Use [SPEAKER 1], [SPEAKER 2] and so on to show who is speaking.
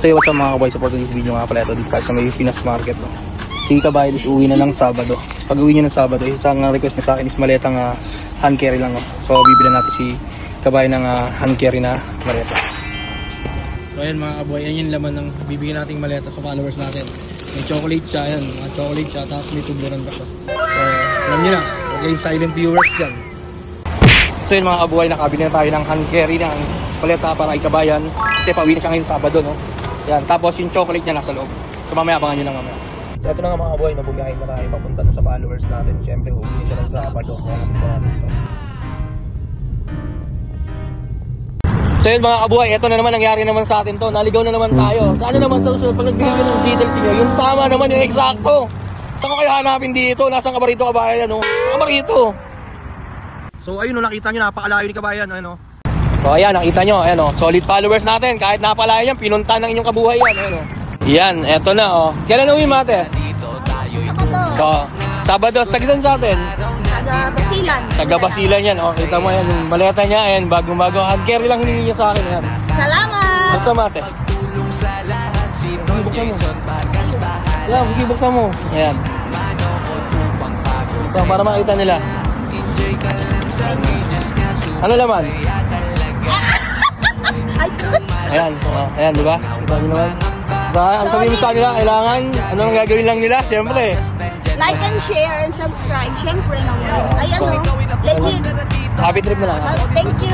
[SPEAKER 1] So what's up mga kaboy, support this video nga pala ito dito sa may Pinas Market. No? Si Kabaylis uwi na ng Sabado. So, pag uwi niya ng Sabado, isang request niya sa akin is maletang hand carry lang. No? So bibilan natin si Kabay ng hand carry na maleta. So ayan mga kaboy, yan yung laman ng bibigyan nating maleta sa followers natin. May chocolate siya, ayan, mga chocolate siya, tapos may tubleran pa siya. So alam niyo na, okay, silent viewers dyan. So yun mga kabuhay, nakabili na tayo ng hand carry ng paleta para kay Kabayan. Kasi pauwi na siya ngayon Sabado, no? Yan, tapos yung chocolate niya nasa loob. So mamaya, abangan nyo lang mamaya. So ito na nga mga kabuhay, nabumiyahin na tayo papunta na sa followers natin. Siyempre, uuwi siya ng Sabado. Kaya nakita natin ito. So yun mga kabuhay, ito na naman nangyari naman sa atin to. Naligaw na naman tayo. Sana naman sa susunod, pag nagbigay ko ng details niyo, yung tama naman, yung eksakto. Saan ko kayo hanapin dito? Nasaan ka ba rito, Kabayan? No? Saan ka ba rito? So ayun, no, nakita nyo, napakalayo ni Kabayan. Ano? So ayan, nakita nyo, ayan, solid followers natin. Kahit napalayo yan, pinunta ng inyong kabuhay yan. Ayan, yan, eto na. Oh. Kailan uwi, mate? So, Sabado. Tagisan sa atin?
[SPEAKER 2] Taga-Basilan.
[SPEAKER 1] Taga-Basilan yan. Oh, kita mo yan, yung maleta niya. Ayan, bagong-bago. Hand carry lang hiningi niya sa akin. Ayan.
[SPEAKER 2] Salamat!
[SPEAKER 1] Buksan, mate. Buksan mo. Yan, buksan mo. Ayan. So, para makita nila. Ano laman? Ayan, ayan, di ba? Kita nyo naman. Ang sabihin mo sa kanila, kailangan, anong gagawin lang nila? Siyempre.
[SPEAKER 2] Like and share and subscribe. Siyempre naman. Ayan o, legit.
[SPEAKER 1] Happy trip na lang.
[SPEAKER 2] Thank you.